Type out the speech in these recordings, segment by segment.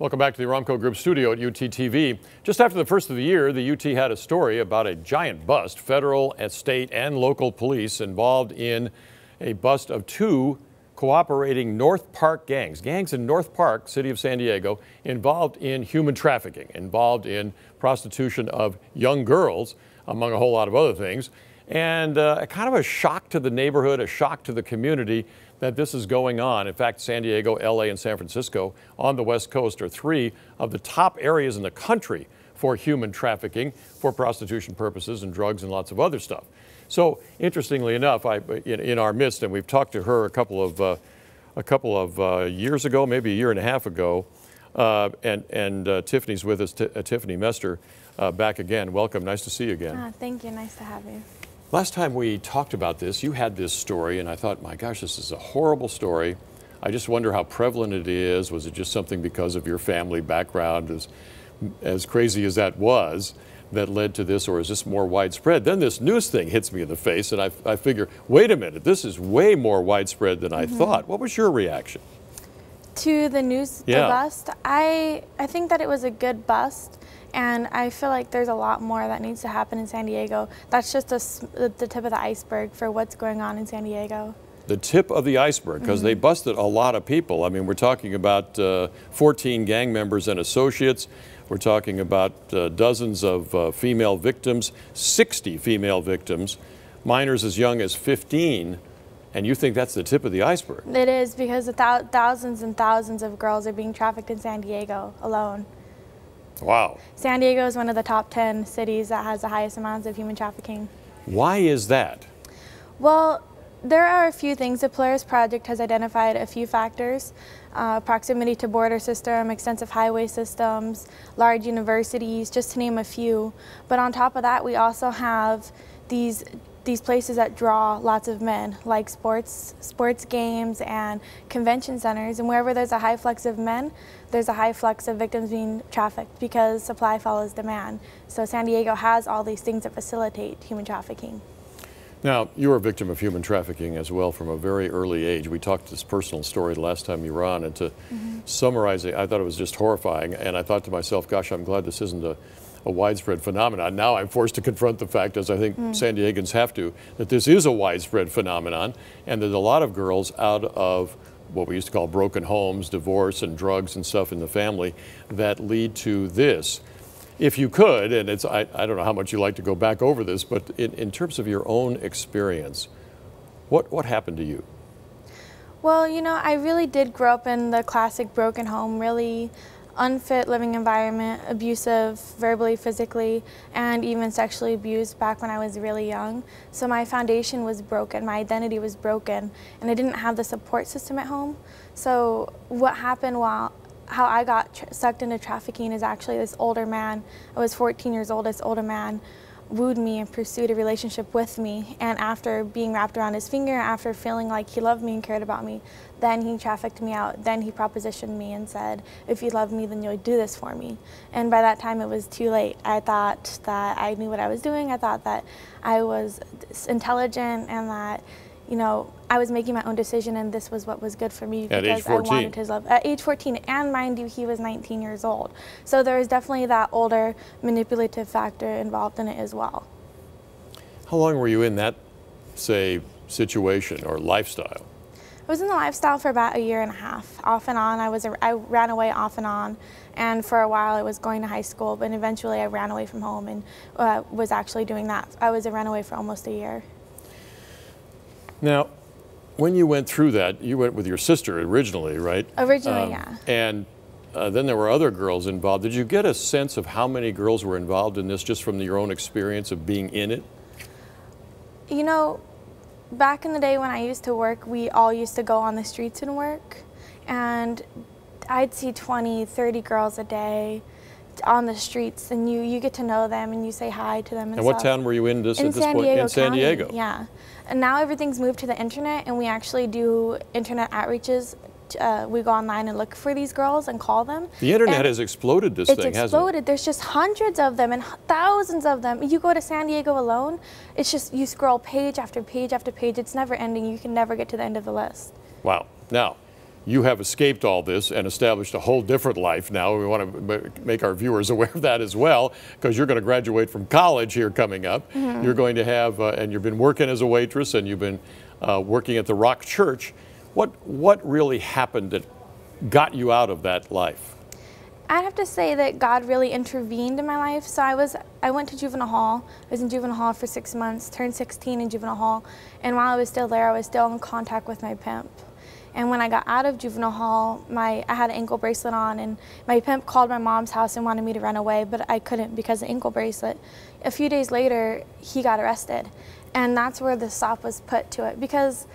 Welcome back to the Aramco Group studio at UT-TV. Just after the first of the year, the UT had a story about a giant bust. Federal, state, and local police involved in a bust of two cooperating North Park gangs. Gangs in North Park, city of San Diego, involved in human trafficking, involved in prostitution of young girls, among a whole lot of other things. And kind of a shock to the neighborhood, a shock to the community that this is going on. In fact, San Diego, LA, and San Francisco on the West Coast are three of the top areas in the country for human trafficking, for prostitution purposes and drugs and lots of other stuff. So interestingly enough, in our midst, and we've talked to her a couple of years ago, maybe a year and a half ago, and Tiffany's with us, Tiffany Mester, back again. Welcome, nice to see you again. Thank you, nice to have you. Last time we talked about this, you had this story, and I thought, my gosh, this is a horrible story. I just wonder how prevalent it is. Was it just something because of your family background, as crazy as that was, that led to this, or is this more widespread? Then this news thing hits me in the face, and I figure, wait a minute, this is way more widespread than I thought. What was your reaction? To the news, the bust, I think that it was a good bust. And I feel like there's a lot more that needs to happen in San Diego. That's just the tip of the iceberg for what's going on in San Diego. The tip of the iceberg, because they busted a lot of people. I mean, we're talking about 14 gang members and associates. We're talking about dozens of female victims, 60 female victims, minors as young as 15. And you think that's the tip of the iceberg? It is, because thousands and thousands of girls are being trafficked in San Diego alone. Wow. San Diego is one of the top 10 cities that has the highest amounts of human trafficking. Why is that? Well, there are a few things. The Polaris Project has identified a few factors: proximity to border system, extensive highway systems, large universities, just to name a few. But on top of that, we also have these places that draw lots of men, like sports games and convention centers. And wherever there's a high flux of men, there's a high flux of victims being trafficked, because supply follows demand. So San Diego has all these things that facilitate human trafficking. Now, you were a victim of human trafficking as well from a very early age. We talked this personal story the last time you were on, and to summarize it, I thought it was just horrifying. And I thought to myself, gosh, I'm glad this isn't a widespread phenomenon. Now I'm forced to confront the fact, as I think San Diegans have to, that this is a widespread phenomenon, and that a lot of girls out of what we used to call broken homes, divorce and drugs and stuff in the family, that lead to this. If you could, and I don't know how much you like to go back over this, but in terms of your own experience, what happened to you? Well, you know, I really did grow up in the classic broken home, really unfit living environment, abusive verbally, physically, and even sexually abused back when I was really young. So my foundation was broken, my identity was broken, and I didn't have the support system at home. So what happened how I got sucked into trafficking is actually this older man. I was 14 years old. This older man wooed me and pursued a relationship with me, and after being wrapped around his finger, after feeling like he loved me and cared about me, then he trafficked me out. Then he propositioned me and said, if you love me, then you'll do this for me. And by that time it was too late. I thought that I knew what I was doing. I thought that I was intelligent and that, you know, I was making my own decision, and this was what was good for me, because I wanted his love. At age 14, and mind you, he was 19 years old. So there was definitely that older manipulative factor involved in it as well. How long were you in that, say, situation or lifestyle? I was in the lifestyle for about a year and a half, off and on. I ran away off and on, and for a while I was going to high school, but eventually I ran away from home and was actually doing that. I was a runaway for almost a year. Now, when you went through that, you went with your sister originally, right? Originally, yeah. And then there were other girls involved. Did you get a sense of how many girls were involved in this just from your own experience of being in it? You know, back in the day when I used to work, we all used to go on the streets and work, and I'd see 20, 30 girls a day on the streets, and you get to know them and you say hi to them. And what town were you in at this point? In San Diego. Yeah. And now everything's moved to the internet, and we actually do internet outreaches. We go online and look for these girls and call them. The internet has exploded this thing, hasn't it? It's exploded. There's just hundreds of them and thousands of them. You go to San Diego alone, it's just, you scroll page after page after page. It's never ending. You can never get to the end of the list. Wow. Now, You have escaped all this and established a whole different life now. We want to make our viewers aware of that as well, because you're going to graduate from college here coming up. You're going to have, and you've been working as a waitress, and you've been working at the Rock Church. What really happened that got you out of that life? I'd have to say that God really intervened in my life. So I went to juvenile hall. I was in juvenile hall for 6 months, turned 16 in juvenile hall, and while I was still there, I was still in contact with my pimp. And when I got out of juvenile hall, I had an ankle bracelet on, and my pimp called my mom's house and wanted me to run away, but I couldn't because of the ankle bracelet. A few days later, he got arrested, and that's where the stop was put to it, because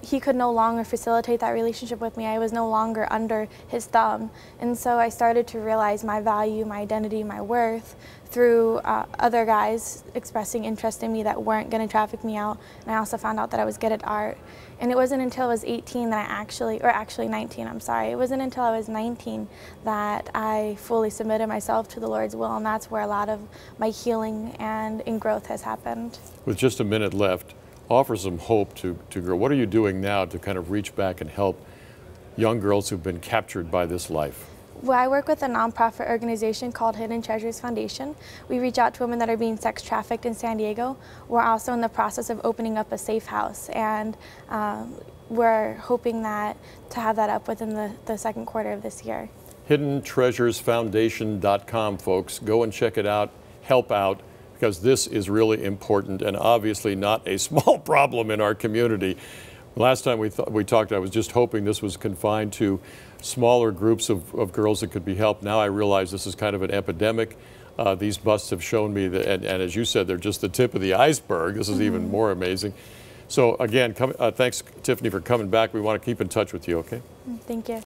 he could no longer facilitate that relationship with me. I was no longer under his thumb. And so I started to realize my value, my identity, my worth through other guys expressing interest in me that weren't going to traffic me out. And I also found out that I was good at art. And it wasn't until I was 18 that actually 19, I'm sorry. It wasn't until I was 19 that I fully submitted myself to the Lord's will, and that's where a lot of my healing and growth has happened. With just a minute left, offer some hope to girls. What are you doing now to kind of reach back and help young girls who've been captured by this life? Well, I work with a nonprofit organization called Hidden Treasures Foundation. We reach out to women that are being sex trafficked in San Diego. We're also in the process of opening up a safe house, and we're hoping to have that up within the second quarter of this year. HiddenTreasuresFoundation.com, folks. Go and check it out. Help out, because this is really important and obviously not a small problem in our community. Last time we talked, I was just hoping this was confined to smaller groups of girls that could be helped. Now I realize this is kind of an epidemic. These busts have shown me that, and as you said, they're just the tip of the iceberg. This is even more amazing. So again, thanks, Tiffany, for coming back. We want to keep in touch with you, okay? Thank you.